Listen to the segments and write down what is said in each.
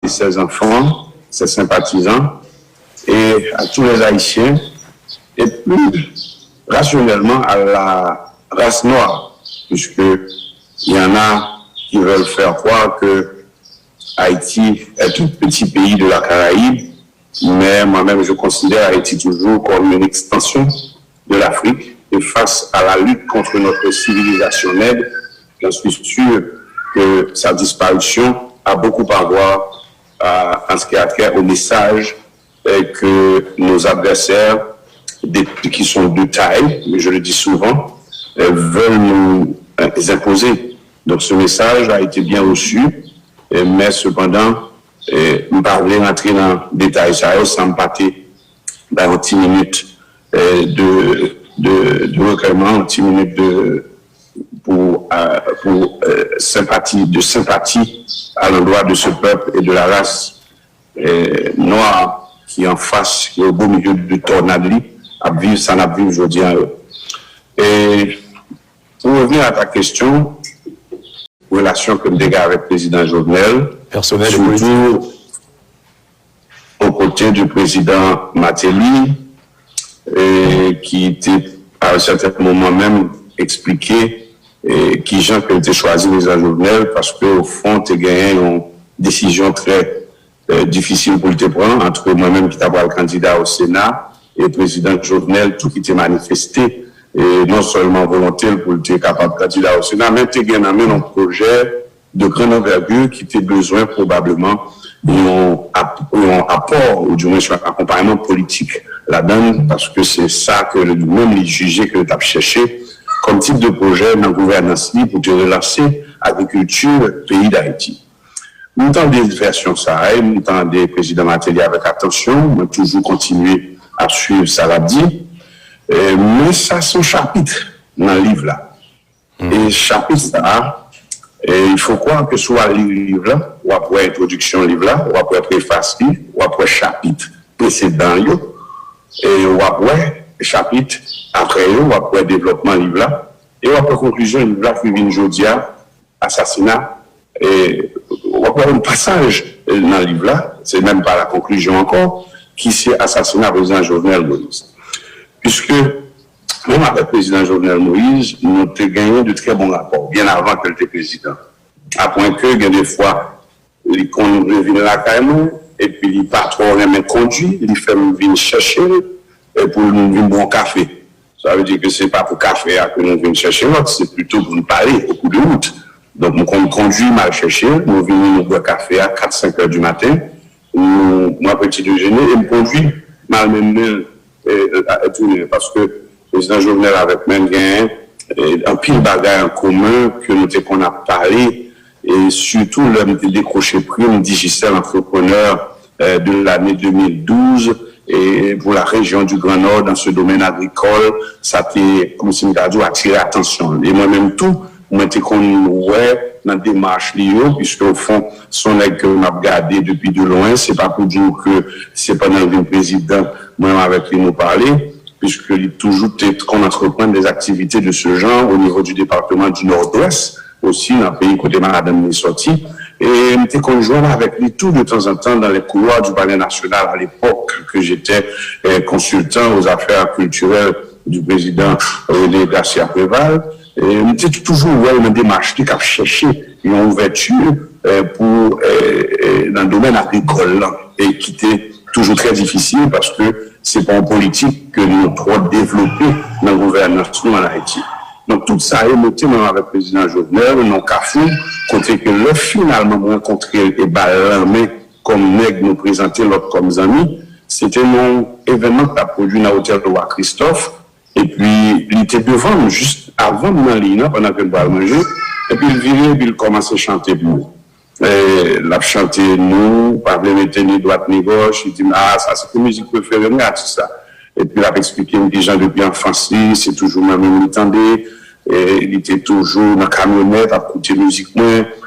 ses enfants, ses sympathisants et à tous les Haïtiens, et plus rationnellement à la race noire, puisqu'il y en a qui veulent faire croire que Haïti est un petit pays de la Caraïbe, mais moi-même je considère Haïti toujours comme une extension de l'Afrique, et face à la lutte contre notre civilisation nègre, j'en suis sûr que sa disparition a beaucoup à voir en ce qui a trait au message que nos adversaires, qui sont de taille, mais je le dis souvent, veulent nous imposer. Donc ce message a été bien reçu, mais cependant, je ne vais pas rentrer dans le détail, ça me pâter dans 10 minutes de recueillement, 10 minutes pour sympathie à l'endroit de ce peuple et de la race noire qui est en face, qui est au beau milieu du tornade, à vivre, ça n'a vu aujourd'hui. Et pour revenir à ta question, relation que je avec le président Jovenel, personnel surtout aux côtés du président Matéli, qui était à un certain moment même expliqué qui Jean qui a été choisi le président Jovenel parce qu'au fond, tu as gagné une décision très difficile pour te prendre entre moi-même qui t'ai le candidat au Sénat et le président Jovenel, tout qui était manifesté. Et non seulement volonté pour être capable de candidat au Sénat, mais tu as gagné un projet de grande envergure qui était besoin probablement d'un apport ou du moins un accompagnement politique là-dedans, parce que c'est ça que même les jugés que tu as cherché comme type de projet dans la gouvernance pour te relancer l'agriculture pays d'Haïti. Nous avons des versions ça, nous avons des présidents Matéli avec attention, nous toujours continuer à suivre ça l'a dit. Mais ça, c'est un chapitre dans le livre là. Et chapitre ça, il faut croire que soit le livre là, ou après introduction livre là, ou après préface, ou après chapitre précédent, et ou après chapitre après, ou après développement livre là, et ou après conclusion livre là, qui vient aujourd'hui, assassinat, et ou après un passage dans le livre là, c'est même pas la conclusion encore, qui c'est assassinat président Jovenel Moïse. Puisque, même avec le président Jovenel Moïse, nous avons gagné de très bons rapports, bien avant que était président. À point que, il y a des fois, il vient là carrément, et puis il pas trop même conduit, il fait venir chercher pour nous un bon café. Ça veut dire que ce n'est pas pour café que nous venons chercher l'autre, c'est plutôt pour nous parler au coup de route. Donc, nous conduit mal chercher, nous venons nous boire café à 4-5 heures du matin, moi petit déjeuner, et nous conduit mal même parce que le président Jovenel avec même un pile bagaille en commun que nous qu'on a parlé et surtout l'homme de décroché prime Digicel entrepreneur de l'année 2012 et pour la région du Grand Nord dans ce domaine agricole, ça a comme si nous attiré l'attention. Et moi-même tout, moi j'étais qu'on dans des démarches liées, puisque au fond, son aide que on a regardé depuis de loin, c'est pas pour dire que c'est pas dans le président, moi avec qui nous parler, puisqu'il est toujours qu'on entreprend des activités de ce genre au niveau du département du Nord-Ouest, aussi dans le pays côté Madame est sortie. Et on était conjoint avec lui tout de temps en temps dans les couloirs du Palais national à l'époque que j'étais consultant aux affaires culturelles du président René Garcia Préval. Et on était toujours dans une démarche qui a cherché une ouverture pour dans le domaine agricole et qui était toujours très difficile parce que c'est pas en politique que nous avons développé dans la gouvernance en Haïti. Donc tout ça est noté même avec le président Jovenel, non Cafou, côté que le finalement rencontré et balamé comme nègre nous présenter l'autre comme amis, c'était un événement qui a produit dans l'hôtel de Roi Christophe, et puis il était devant nous juste avant dans l'île pendant que nous allons manger, et puis il virait et puis il commençait à chanter pour nous. Il a chanté nous, pas de mettre ni droite ni gauche, il dit ah ça c'est une musique préférée, regarde tout ça. Et puis il a expliqué aux gens depuis l'enfance, c'est toujours même il entendait. Et il était toujours dans la camionnette à écouter musique.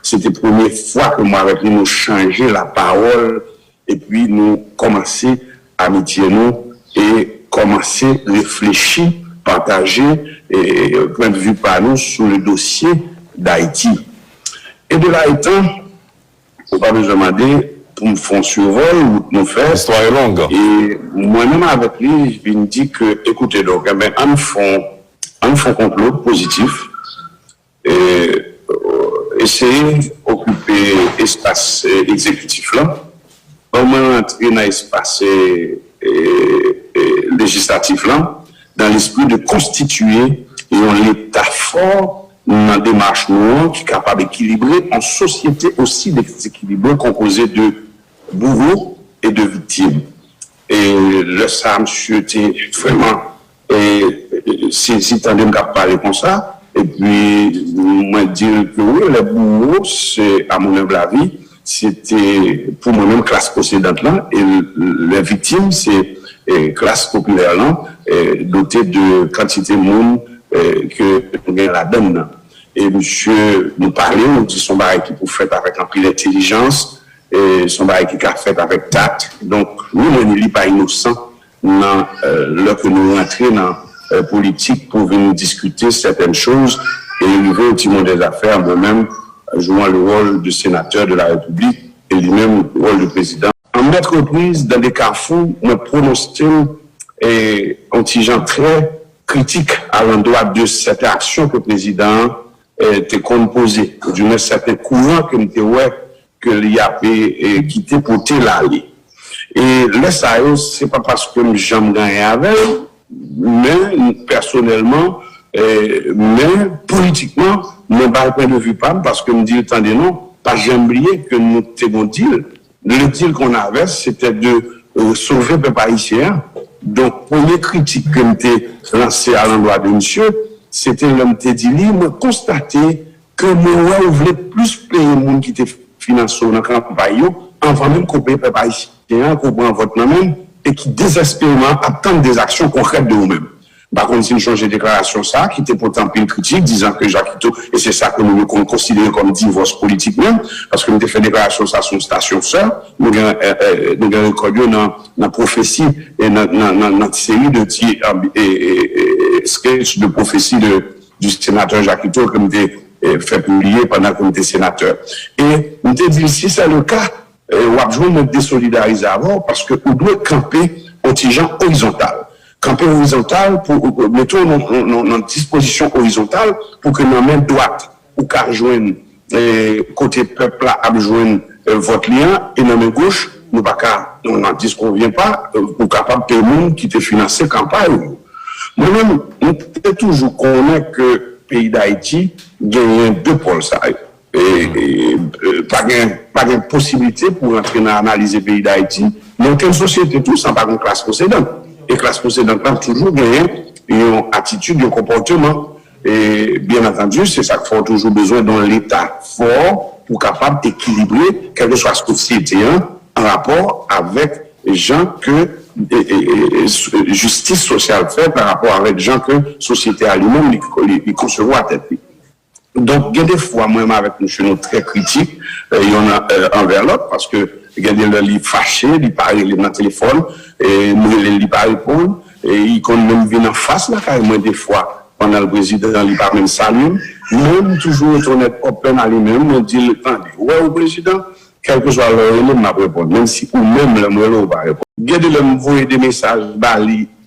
C'était la première fois que moi avec lui, nous changeons la parole et puis nous commençons à amitié nous et commencer à réfléchir, partager et point de vue par nous sur le dossier d'Haïti. Et de là étant, il ne faut pas me demander pour me faire un survol, ou nous faire. L'histoire est longue. Et moi-même avec lui, je me dis que, écoutez, donc, eh bien, on fait complot positif, et essayer d'occuper l'espace exécutif là, au moins entrer dans l'espace législatif là, dans l'esprit de constituer un État fort dans la démarche noire qui est capable d'équilibrer en société aussi déséquilibrée composée de bourreaux et de victimes. Et le ça, monsieur, était vraiment saisi tant de me parler comme ça. Et puis, moi, dire que oui, les bourreaux, c'est, à mon humble avis, c'était pour moi-même classe possédante là, et les victimes, c'est classe populaire là, dotée de quantité de monde que nous avons la donne. Et monsieur nous parlait, nous dit son bail qui pour faire avec un peu d'intelligence, et son bail qui a fait avec tact. Donc, nous, on n'est pas innocent dans que nous rentrons dans la politique pour venir discuter certaines choses et arriver au timon des affaires, moi-même, jouant le rôle de sénateur de la République et lui-même le rôle de président. En mettre reprise dans des carrefours, on prononce un petit genre très critique à l'endroit de cette action que le président était composé, du moins certains courants que qu'il a quitté pour l'aller. Et là, ça, c'est pas parce que j'aime gagner avec, mais personnellement, mais politiquement, je n'ai pas le point de vue pas, parce que me dit, attendez, non, pas j'aime oublier que nous avons dit, le deal qu'on avait, c'était de sauver le peuple haïtien. Donc, première critique que m'était lancée à l'endroit de monsieur, c'était l'homme qui dit, moi, constater que nous voulons plus payer les gens qui étaient financés dans la campagne, avant même qu'on paye le peuple haïtien, qu'on prend votre même, et qui désespérément attendent des actions concrètes de nous-mêmes. Par contre, si nous changeons de déclaration, ça, qui était pourtant une critique, disant que Jacques Ito, et c'est ça que nous considérons comme divorce politique même, parce que nous avons fait déclaration ça sur une station sœur, nous avons reconnu dans la prophétie et dans notre série de sketch de prophétie du sénateur Jacques Ito, que nous avons fait publier pendant que nous étions sénateur. Et nous avons dit, si c'est le cas, on va nous désolidariser avant, parce que nous devons camper au tigeant horizontal. Camper horizontal, mettons notre disposition horizontale pour que nos mains droites, ou qu'à rejoindre, côté peuple, à rejoindre votre lien, et nos mains gauche, nous n'en disconvient pas, pour capable de payer le monde qui te financé campagne. Moi-même, nous toujours connaître que le pays d'Haïti gagne deux pôles, ça. Et pas de possibilité pour entrer dans l'analyse du pays d'Haïti, dans quelle société tout sans pas une classe possédante. Et classe possédante a toujours gagné une attitude, un comportement. Et bien entendu, c'est ça qu'il faut toujours besoin d'un État fort pour capable d'équilibrer quelle que soit la société en rapport avec les gens que justice sociale fait par rapport avec les gens que société à lui-même il concevoir à tête. Donc, il y a des fois, moi-même, avec nous, très critiques, il y en a envers l'autre, parce que il y a des gens qui fâchés, ils parlent dans le téléphone, et nous, ils ne pas répondre, et ils quand même viennent en face, là, carrément, des fois, pendant le président, il parle même salut, même toujours être honnête, open à lui-même, on dit, attendez, ouais, au président, quel que soit le relais, m'a répondre, même si, ou même le relais, va répondre. Il y a des gens qui envoient des messages,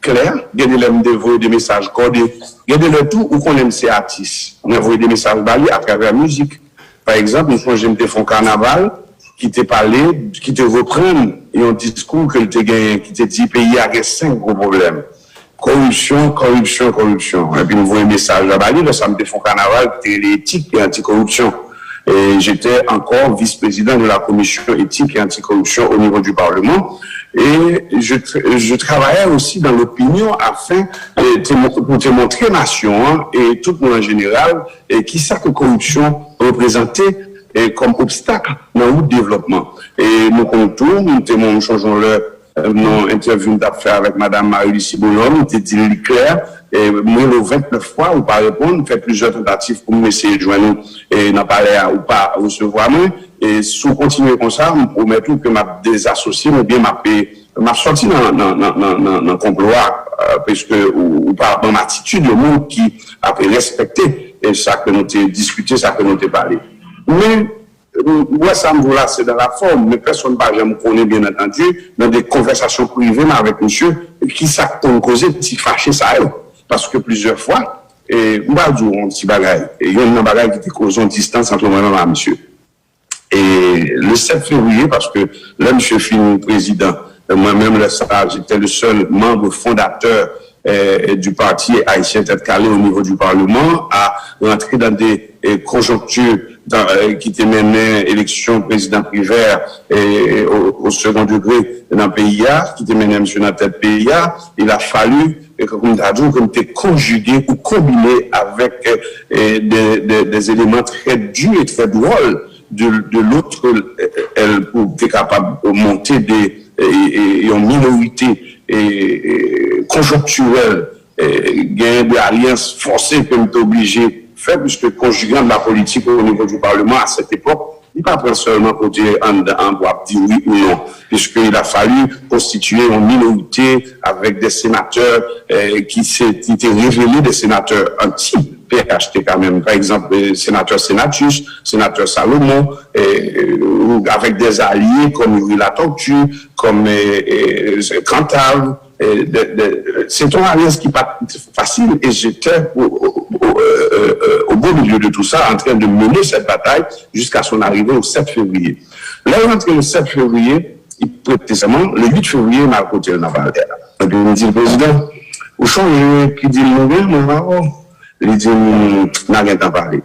clair, il y a des gens qui envoient des messages codés, il y a des gens tout où qu'on aime ces artistes. On envoie des messages bali à travers la musique. Par exemple, une fois j'aime te faire carnaval, qui te parlé, qui te reprennent, et un discours que te gagne, qui te dit pays a 5 gros problèmes. Corruption, corruption, corruption. Et puis nous voyons un message à bali, là, ça me te fait carnaval, qui est l'éthique et anticorruption. Et j'étais encore vice-président de la commission éthique et anticorruption au niveau du Parlement. Et je travaillais aussi dans l'opinion afin pour te montrer nation et tout le monde en général et qui ça que corruption représentait comme obstacle dans le développement. Et nous comptons, nous changeons nos interviews d'affaires avec Madame Marie-Lucie Bonhomme, nous te dit clair. Et moi, le 29 fois, ou pas répondre, fait plusieurs tentatives pour m'essayer de joindre et n'en parler ou pas recevoir moi. Et si on continue comme ça, je promets tout que m'a désassocié, mais bien m'a sorti dans le complot, puisque, ou par mon attitude, le monde qui a respecté, et ça que nous avons discuté, ça que nous avons parlé. Mais, ouais, ça me là, c'est dans la forme, mais personne ne me connaît, bien entendu, dans des conversations privées avec monsieur, qui ça causé de fâcher ça, parce que plusieurs fois, et on va dire un petit bagage, et il y a un bagage qui était causé en distance entre moi-même et monsieur. Et le 7 février, parce que là, monsieur fini président, moi-même, j'étais le seul membre fondateur du parti haïtien tête calée au niveau du Parlement, à rentrer dans des conjonctures qui te menaient élection président primaire au second degré dans le pays, qui te menait monsieur dans la tête pays, il a fallu, comme tu as dit, comme tu conjugué ou combiné avec des éléments très durs et très drôles de l'autre, elle était capable de monter une minorité conjoncturelle, gain de alliances forcées que nous sommes obligés de faire, puisque conjuguant de la politique au niveau du Parlement à cette époque, il n'est pas seulement pour dire on doit dire oui ou non, puisqu'il a fallu constituer une minorité avec des sénateurs qui étaient révélés des sénateurs anti-PHT quand même. Par exemple, sénateur Sénatus, sénateur Salomon, avec des alliés comme Yuri Latortue, comme Cantal. C'est une alliance qui n'est pas facile et j'étais au beau milieu de tout ça en train de mener cette bataille jusqu'à son arrivée au 7 février. Là, il est rentré le 7 février, précisément, le 8 février, il m'a côté le Naval. Et puis il me dit, le président, au change, qui dit le nouvel, mon marron, il dit, n'a rien à parler.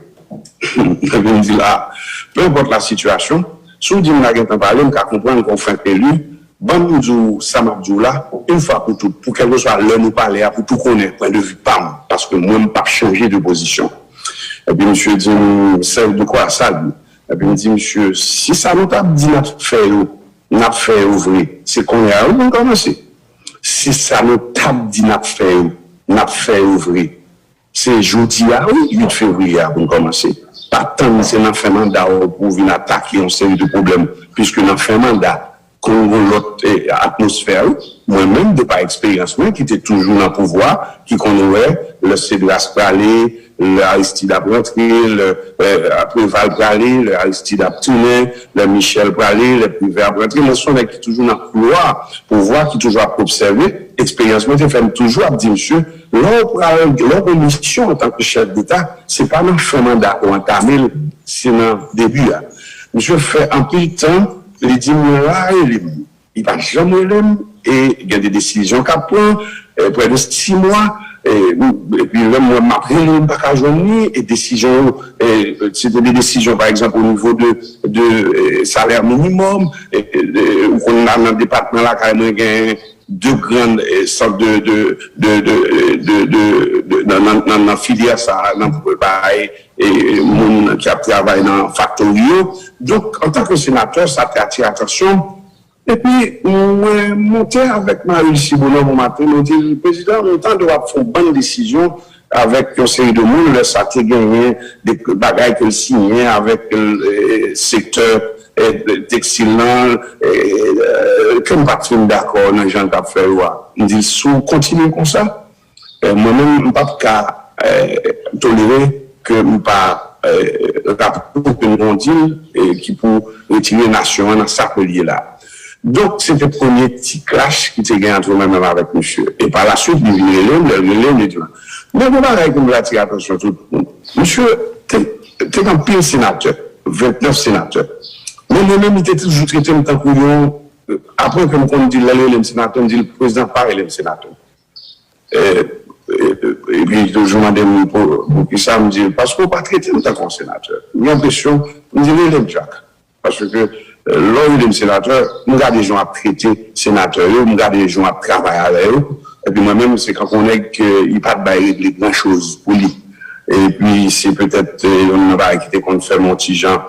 Et puis il me dit, là, peu importe la situation, si on dit, n'a rien à parler, on peut comprendre qu'on fait élu. Bon, nous, Samadjou là, une fois pour tout, pour qu'elle soit l'heure nous parler, pour tout connaître, point de vue PAM, parce que moi, je n'ai pas changé de position. Et puis, monsieur dit, c'est de quoi ça, lui? Et puis, il me dit, monsieur, si ça nous a dit, n'a fait ouvrir, c'est qu'on est à où on commence. Si ça nous a dit, n'a fait ouvrir, c'est jeudi à 8 février, on commence. Pas tant, c'est dans fin mandat pour venir attaquer une série de problèmes, puisque dans fin mandat, comme l'autre atmosphère, moi-même, de par expérience, moi, qui était toujours dans le pouvoir, qui connaissait le Cédras Pralé, le Aristide Abrentré, le Préval Pralé, le Aristide Abtounet, le Michel Pralé, le Privé Abrentré, moi, sont qui toujours dans le pouvoir, qui toujours observé, expérience, moi, je fais toujours à dire, monsieur, leur mission en tant que chef d'État, c'est pas dans le fin mandat qu'on entame, c'est dans le début, là. Monsieur fait un peu de temps, il dit, il va jamais l'aimer, et il y a des décisions qu'il prend, près de 6 mois, et puis là, moi, après, il n'y a pas qu'à joindre, et décisions, c'était des décisions, par exemple, au niveau de salaire minimum, où on a dans le département là, carrément, il y a deux grandes sortes dans la filière, ça, dans le et mon qui a travaillé dans Factorio. Donc, en tant que sénateur, ça a attiré l'attention. Et puis, on monté avec Marie-Lucie Bonhomme au matin, on dit, le président, on doit faire une bonne décision avec une série de monde, le SAT gagné, des bagailles que le signé avec le secteur textile, comme pas d'accord, dans les gens qui ont fait, on dit, si on continue comme ça, moi-même, je ne peux pas tolérer que nous pas rapport que nous avons dit qui pour retirer la nation dans sa reliée là. Donc, c'était le premier petit clash qui était gagné entre moi-même avec monsieur. Et par la suite, il me dit, mais vous avez comme attirer attention tout le monde. Monsieur, t'es un pire sénateur, 29 sénateurs. Moi-même, il était toujours traité en tant que après que on dit le sénateur, on dit le président pareil, le sénateur. Et puis, je demande pour qui ça me dit, parce qu'on ne pas traiter en tant que sénateur. J'ai l'impression, on dit le Jack. Parce que l'homme de sénateur, nous regardons les gens à traiter sénateur, nous regardons les gens à travailler avec eux. Et puis moi-même, c'est quand on est qu'il n'y a pas de régler grand chose pour lui. Et puis, c'est peut-être un travail qui était qu'on fait mon petit Jean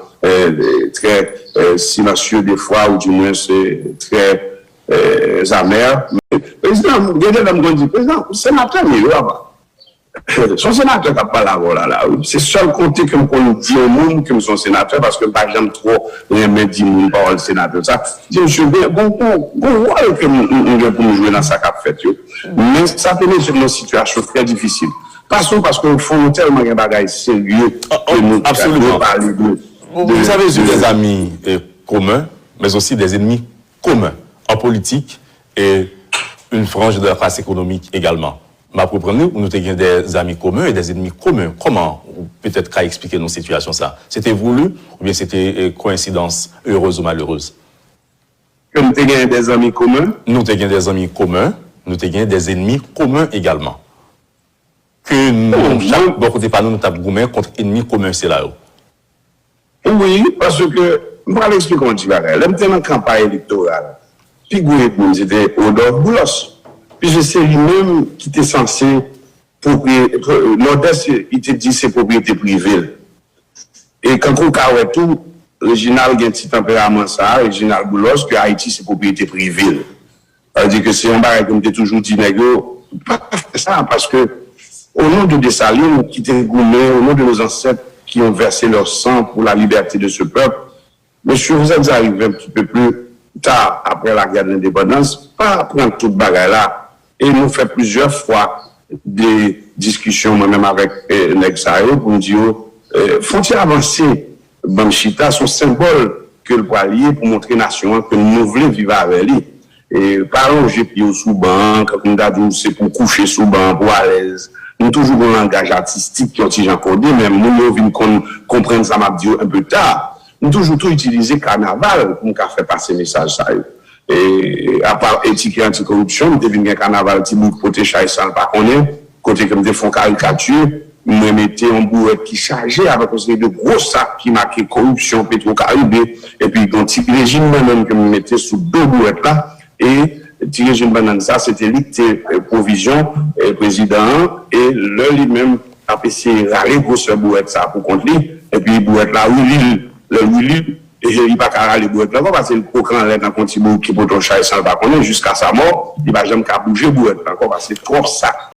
très silencieux des fois, ou du moins c'est très amer. Président, président, sénateur, mais là-bas. Son sénateur qui n'a pas la voix là. C'est seul côté que qu'on dit au monde que son sénateur, parce que par exemple, trop, rien me dit mon parole sénateur. Ça, je suis bien, bon, que nous pour jouer dans sa cap fait. Mais ça peut être une situation très difficile. Parce qu'on faut tellement de bagages sérieux que nous absolument parler de. Vous avez eu des amis communs, mais aussi des ennemis communs en politique et une frange de la classe économique également. Ma propre nous avons des amis communs et des ennemis communs. Comment peut-être qu'à expliquer nos situations ça? C'était voulu ou bien c'était coïncidence heureuse ou malheureuse? Que nous avons des amis communs? Nous avons des amis communs, nous avons des ennemis communs également. Que nous, chaque bon côté par nous, nous avons contre ennemis communs, c'est là. Oui, parce que, je vais l'expliquer comment tu vas faire. Là, dans la campagne électorale, puis c'était Odor Boulos. Puis c'est lui-même qui était censé, Nord-Est, il te dit c'est propriété privée. Et quand on a tout, l'original a un petit tempérament ça, l'original Boulos, que Haïti c'est propriété privée. Ça veut dire que c'est un barrage comme tu toujours dit, négo, pas ça, parce que au nom de Dessalines, qui étaient gourmets, au nom de nos ancêtres qui ont versé leur sang pour la liberté de ce peuple, monsieur, vous êtes arrivé un petit peu plus tard, après la guerre de l'indépendance, pas prendre toute bagarre là. Et nous fait plusieurs fois des discussions, moi-même avec Nexayo, pour nous dire, faut-il avancer, Banchita, son symbole que le poilier pour montrer nation que nous voulons vivre avec lui. Et parlons, j'ai pied sous banc, quand on a dit, c'est pour coucher sous banc, pour à l'aise. Nous toujours un langage artistique qui ont encodé, même nous venons comprendre ça m'a dit un peu tard. Nous toujours tout utiliser carnaval pour faire passer message ça. Et à part éthique et anticorruption, nous devons un carnaval qui nous protège ça pas connaît, côté comme des fonds caricature, nous mettons un bouette qui chargé avec de gros sacs qui marquaient corruption, Petro-Caribé, et puis un petit régime même que nous mettons sous deux bouettes là, et petit régime banane ça, c'était l'icté provision, président, et le lui-même a essayé râler grosse bouette ça pour contre lui, et puis bouette là, oui, et il va pas râler bouette là, parce que le programme là, dans le qui peut ton chat sans le pas connaître, jusqu'à sa mort, il va jamais bouger bouette encore, parce que c'est trop ça.